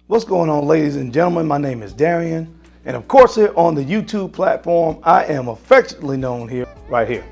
What's going on, ladies and gentlemen? My name is Darian, and of course here on the YouTube platform, I am affectionately known here, right here.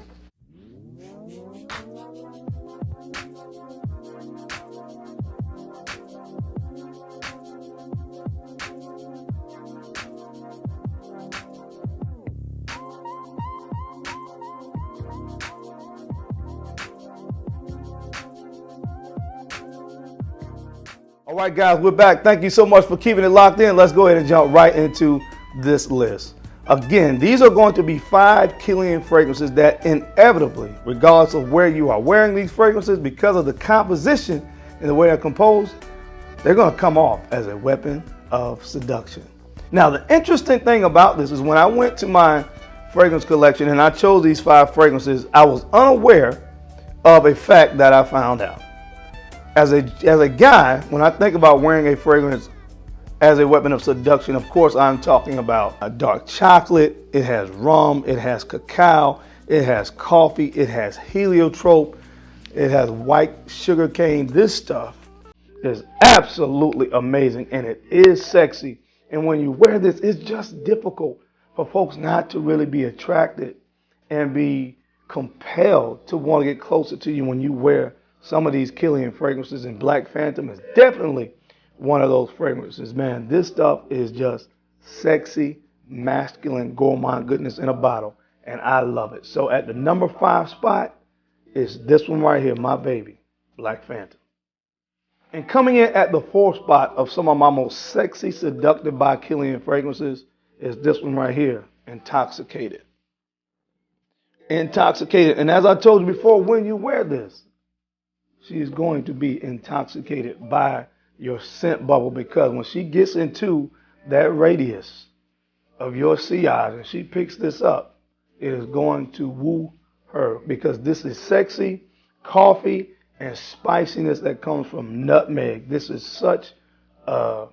All right, guys, we're back. Thank you so much for keeping it locked in. Let's go ahead and jump right into this list. Again, these are going to be 5 Kilian fragrances that inevitably, regardless of where you are wearing these fragrances, because of the composition and the way they're composed, they're going to come off as a weapon of seduction. Now, the interesting thing about this is when I went to my fragrance collection and I chose these 5 fragrances, I was unaware of a fact that I found out. As a guy, when I think about wearing a fragrance as a weapon of seduction, of course, I'm talking about a dark chocolate. It has rum, it has cacao, it has coffee, it has heliotrope, it has white sugar cane. This stuff is absolutely amazing and it is sexy. And when you wear this, it's just difficult for folks not to really be attracted and be compelled to want to get closer to you when you wear some of these Kilian fragrances. And Black Phantom is definitely one of those fragrances. Man, this stuff is just sexy, masculine, gourmand goodness in a bottle, and I love it. So at the number 5 spot is this one right here, my baby, Black Phantom. And coming in at the 4th spot of some of my most sexy, seductive by Kilian fragrances is this one right here, Intoxicated. Intoxicated. And as I told you before, when you wear this, she is going to be intoxicated by your scent bubble, because when she gets into that radius of your sillage and she picks this up, it is going to woo her, because this is sexy, coffee, and spiciness that comes from nutmeg. This is such a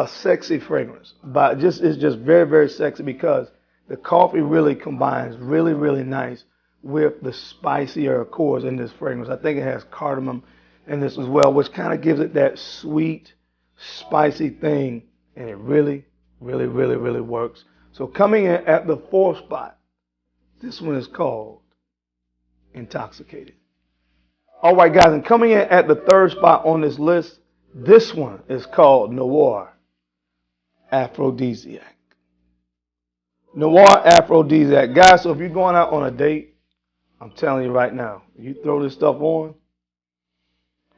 sexy fragrance. But it's just very, very sexy because the coffee really combines really, really nice with the spicier accords in this fragrance. I think it has cardamom in this as well, which kind of gives it that sweet, spicy thing, and it really, really, really, really works. So coming in at the 4th spot, this one is called Intoxicated. All right, guys, and coming in at the 3rd spot on this list, this one is called Noir Aphrodisiac. Noir Aphrodisiac. Guys, so if you're going out on a date, I'm telling you right now, you throw this stuff on,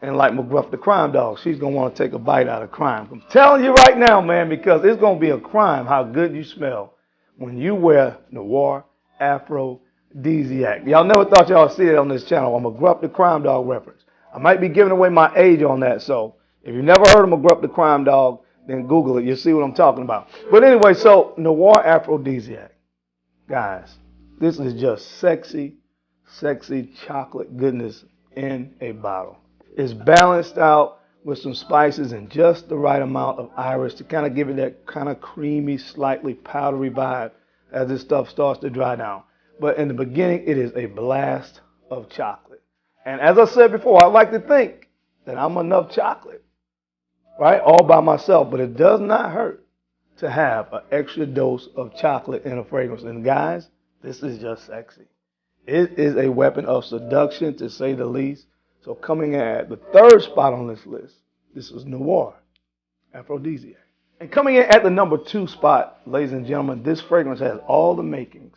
and like McGruff the crime dog, she's going to want to take a bite out of crime. I'm telling you right now, man, because it's going to be a crime how good you smell when you wear Noir Aphrodisiac. Y'all never thought y'all would see it on this channel, a McGruff the crime dog reference. I might be giving away my age on that, so if you never heard of McGruff the crime dog, then Google it. You'll see what I'm talking about. But anyway, so Noir Aphrodisiac. Guys, this is just sexy chocolate goodness in a bottle. It's balanced out with some spices and just the right amount of iris to kind of give it that kind of creamy, slightly powdery vibe as this stuff starts to dry down. But in the beginning, it is a blast of chocolate. And as I said before, I like to think that I'm enough chocolate, right, all by myself. But it does not hurt to have an extra dose of chocolate in a fragrance. And guys, this is just sexy. It is a weapon of seduction, to say the least. So coming at the 3rd spot on this list, this was Noir Aphrodisiac. And coming in at the number 2 spot, ladies and gentlemen, this fragrance has all the makings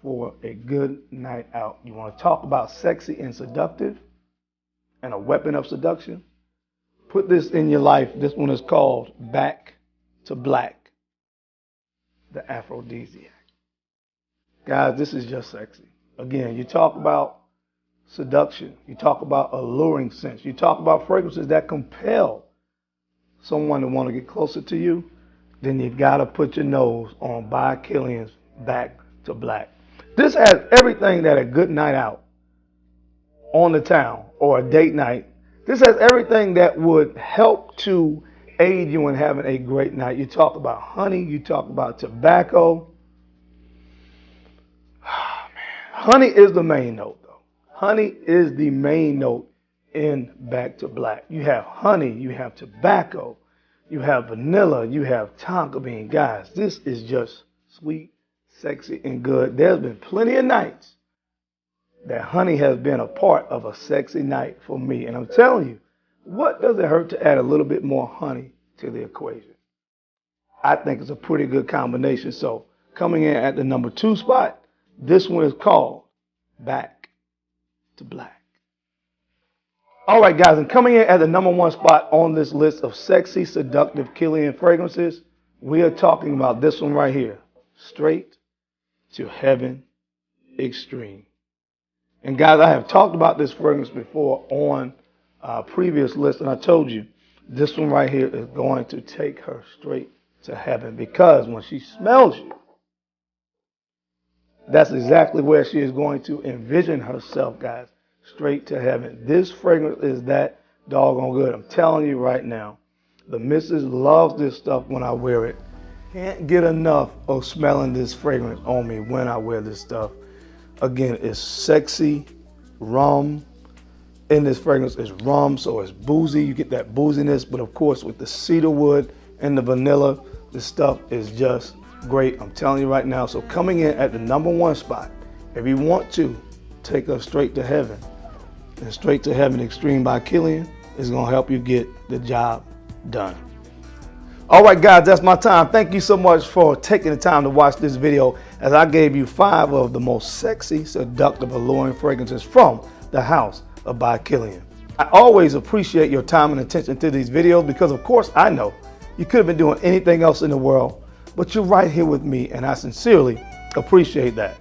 for a good night out. You want to talk about sexy and seductive and a weapon of seduction? Put this in your life. This one is called Back to Black, the Aphrodisiac. Guys, this is just sexy. Again, you talk about seduction. You talk about alluring scents. You talk about fragrances that compel someone to want to get closer to you. Then you got to put your nose on by Kilian's Back to Black. This has everything that a good night out on the town or a date night. This has everything that would help to aid you in having a great night. You talk about honey. You talk about tobacco. Honey is the main note, though. Honey is the main note in Back to Black. You have honey, you have tobacco, you have vanilla, you have tonka bean. Guys, this is just sweet, sexy, and good. There's been plenty of nights that honey has been a part of a sexy night for me. And I'm telling you, what does it hurt to add a little bit more honey to the equation? I think it's a pretty good combination. So coming in at the number 2 spot, this one is called Back to Black. All right, guys, and coming in at the number 1 spot on this list of sexy, seductive Kilian fragrances, we are talking about this one right here, Straight to Heaven Extreme. And guys, I have talked about this fragrance before on a previous list, and I told you this one right here is going to take her straight to heaven, because when she smells you, that's exactly where she is going to envision herself, guys. Straight to heaven. This fragrance is that doggone good. I'm telling you right now. The missus loves this stuff when I wear it. Can't get enough of smelling this fragrance on me when I wear this stuff. Again, it's sexy, rum. In this fragrance is rum, so it's boozy. You get that booziness, but of course with the cedarwood and the vanilla, this stuff is just great. I'm telling you right now. So coming in at the number 1 spot, if you want to take us straight to heaven, and Straight to Heaven Extreme by Kilian is going to help you get the job done. All right, guys, that's my time. Thank you so much for taking the time to watch this video as I gave you 5 of the most sexy, seductive, alluring fragrances from the house of by Kilian. I always appreciate your time and attention to these videos because, of course, I know you could have been doing anything else in the world, but you're right here with me, and I sincerely appreciate that.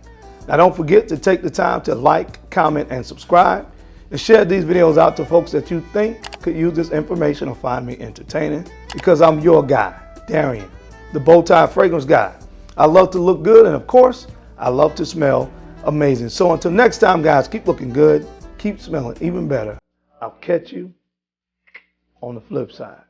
Now, don't forget to take the time to like, comment, and subscribe, and share these videos out to folks that you think could use this information or find me entertaining, because I'm your guy, Darian, the Bowtie Fragrance Guy. I love to look good, and of course, I love to smell amazing. So until next time, guys, keep looking good, keep smelling even better. I'll catch you on the flip side.